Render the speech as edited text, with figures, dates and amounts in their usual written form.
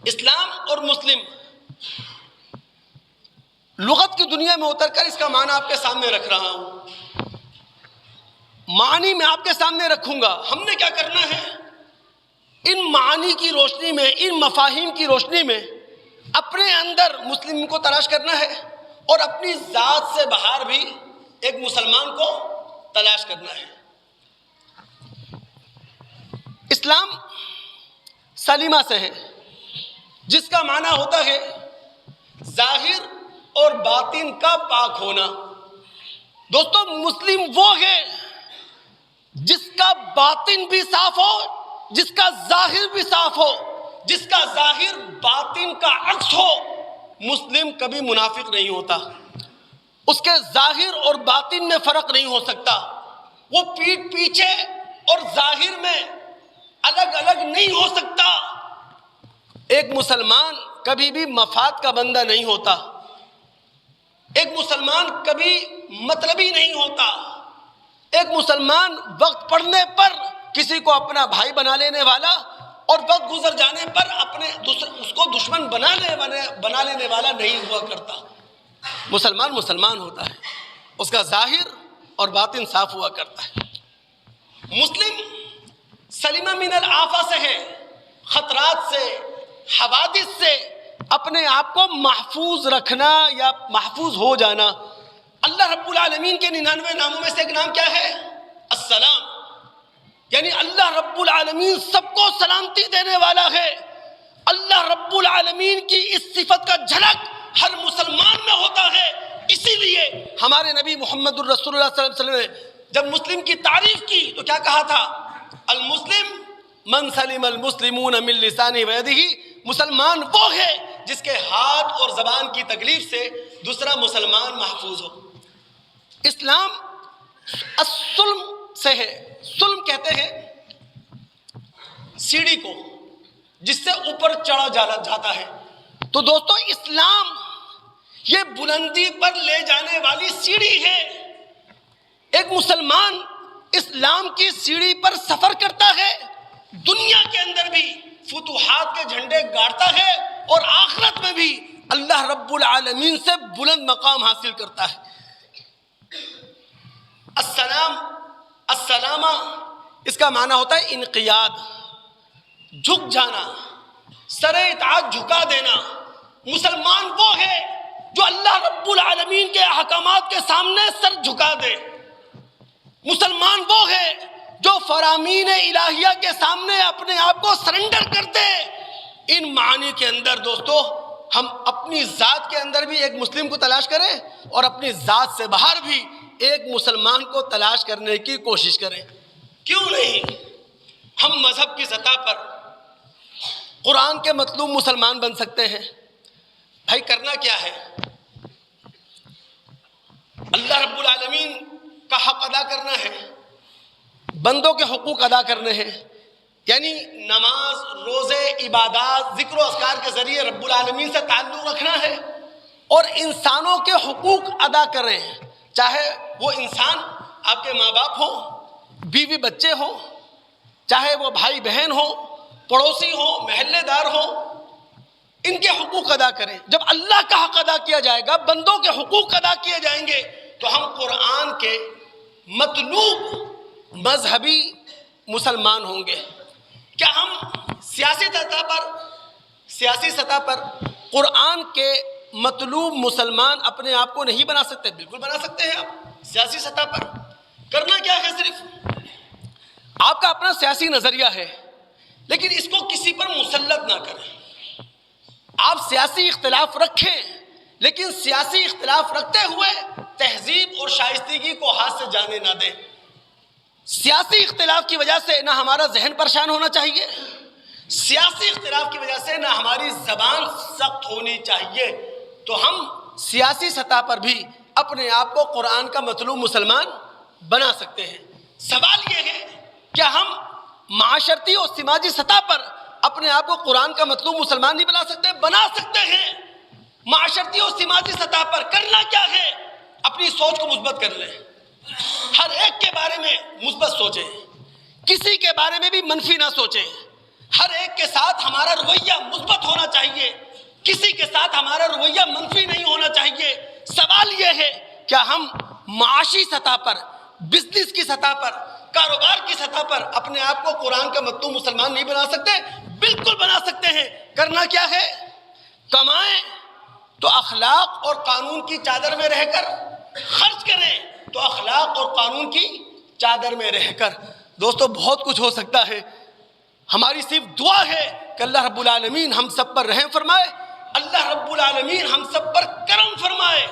اسلام اور مسلم لغت کی دنیا میں اتر کر اس کا معنی آپ کے سامنے رکھ رہا ہوں، معنی میں آپ کے سامنے رکھوں گا۔ ہم نے کیا کرنا ہے، ان معانی کی روشنی میں، ان مفاہیم کی روشنی میں اپنے اندر مسلم کو تلاش کرنا ہے اور اپنی ذات سے باہر بھی ایک مسلمان کو تلاش کرنا ہے۔ اسلام سلیمہ سے ہے، جس کا معنی ہوتا ہے ظاہر اور باطن کا پاک ہونا۔ دوستو، مسلم وہ ہے جس کا باطن بھی صاف ہو، جس کا ظاہر بھی صاف ہو، جس کا ظاہر باطن کا عکس ہو۔ مسلم کبھی منافق نہیں ہوتا، اس کے ظاہر اور باطن میں فرق نہیں ہو سکتا، وہ پیٹھ پیچھے اور ظاہر میں الگ الگ نہیں ہو سکتا۔ ایک مسلمان کبھی بھی مفاد کا بندہ نہیں ہوتا، ایک مسلمان کبھی مطلبی نہیں ہوتا، ایک مسلمان وقت پڑنے پر کسی کو اپنا بھائی بنا لینے والا اور وقت گزر جانے پر اس کو دشمن بنا لینے والا نہیں ہوا کرتا۔ مسلمان مسلمان ہوتا ہے، اس کا ظاہر اور باطن صاف ہوا کرتا ہے۔ مسلم سلیمہ من الآفہ سے ہے، خطرات سے، حوادث سے اپنے آپ کو محفوظ رکھنا یا محفوظ ہو جانا۔ اللہ رب العالمین کے 99 ناموں میں سے ایک نام کیا ہے؟ السلام، یعنی اللہ رب العالمین سب کو سلامتی دینے والا ہے۔ اللہ رب العالمین کی اس صفت کا جھلک ہر مسلمان میں ہوتا ہے۔ اسی لیے ہمارے نبی محمد الرسول اللہ صلی اللہ علیہ وسلم نے جب مسلم کی تعریف کی تو کیا کہا تھا؟ المسلم من سلم المسلمون من لسانہ و یدہ، مسلمان وہ ہے جس کے ہاتھ اور زبان کی تکلیف سے دوسرا مسلمان محفوظ ہو۔ اسلام السلم سے ہے، سلم کہتے ہیں سیڑھی کو جس سے اوپر چڑھا جاتا ہے۔ تو دوستو، اسلام یہ بلندی پر لے جانے والی سیڑھی ہے۔ ایک مسلمان اسلام کی سیڑھی پر سفر کرتا ہے، دنیا کے اندر بھی فتوحات کے جھنڈے گاڑتا ہے اور آخرت میں بھی اللہ رب العالمین سے بلند مقام حاصل کرتا ہے۔ السلامہ اس کا معنی ہوتا ہے انقیاد، جھک جانا، سر اطاعت جھکا دینا۔ مسلمان وہ ہے جو اللہ رب العالمین کے احکامات کے سامنے سر جھکا دے۔ مسلمان وہ ہے جو فرامین الہیہ کے سامنے اپنے آپ کو سرنڈر کر دے۔ ان معانی کے اندر دوستو ہم اپنی ذات کے اندر بھی ایک مسلم کو تلاش کریں اور اپنی ذات سے باہر بھی ایک مسلمان کو تلاش کرنے کی کوشش کریں۔ کیوں نہیں ہم مذہب کی سطح پر قرآن کے مطلوب مسلمان بن سکتے ہیں؟ بھائی کرنا کیا ہے؟ اللہ رب العالمین کا حق ادا کرنا ہے، بندوں کے حقوق ادا کرنے ہیں، یعنی نماز، روزے، عبادات، ذکر و اذکار کے ذریعے رب العالمین سے تعلق رکھنا ہے اور انسانوں کے حقوق ادا کریں، چاہے وہ انسان آپ کے ماں باپ ہوں، بیوی بچے ہوں، چاہے وہ بھائی بہن ہوں، پڑوسی ہوں، محلے دار ہوں، ان کے حقوق ادا کریں۔ جب اللہ کا حق ادا کیا جائے گا، بندوں کے حقوق ادا کیے جائیں گے، تو ہم قرآن کے مطلوب مذہبی مسلمان ہوں گے۔ کیا ہم سیاسی سطح پر قرآن کے مطلوب مسلمان اپنے آپ کو نہیں بنا سکتے؟ بالکل بنا سکتے ہیں آپ۔ سیاسی سطح پر کرنا کیا ہے؟ صرف آپ کا اپنا سیاسی نظریہ ہے، لیکن اس کو کسی پر مسلط نہ کریں۔ آپ سیاسی اختلاف رکھیں، لیکن سیاسی اختلاف رکھتے ہوئے تہذیب اور شائستگی کو ہاتھ سے جانے نہ دیں۔ سیاسی اختلاف کی وجہ سے نہ ہمارا ذہن پریشان ہونا چاہیے، سیاسی اختلاف کی وجہ سے نہ ہماری زبان سخت ہونی چاہیے۔ تو ہم سیاسی سطح پر بھی اپنے آپ کو قرآن کا مطلوب مسلمان بنا سکتے ہیں۔ سوال یہ ہے کیا ہم معاشرتی اور سماجی سطح پر اپنے آپ کو قرآن کا مطلوب مسلمان نہیں بنا سکتے؟ بنا سکتے ہیں۔ معاشرتی اور سماجی سطح پر کرنا کیا ہے؟ اپنی سوچ کو مثبت کر لیں، ہر ایک کے بارے میں مثبت سوچیں، کسی کے بارے میں بھی منفی نہ سوچیں، ہر ایک کے ساتھ ہمارا رویہ مثبت ہونا چاہیے، کسی کے ساتھ ہمارا رویہ منفی نہیں ہونا چاہیے۔ سوال یہ ہے کیا ہم معاشی سطح پر، بزنس کی سطح پر، کاروبار کی سطح پر اپنے آپ کو قرآن کا مطلوب مسلمان نہیں بنا سکتے؟ بالکل بنا سکتے ہیں۔ کرنا کیا ہے؟ کمائیں تو اخلاق اور قانون کی چادر میں رہ کر، خرچ کریں تو اخلاق اور قانون کی چادر میں رہ کر۔ دوستو بہت کچھ ہو سکتا ہے، ہماری صرف دعا ہے کہ اللہ رب العالمین ہم سب پر رحم فرمائے، اللہ رب العالمین ہم سب پر کرم فرمائے۔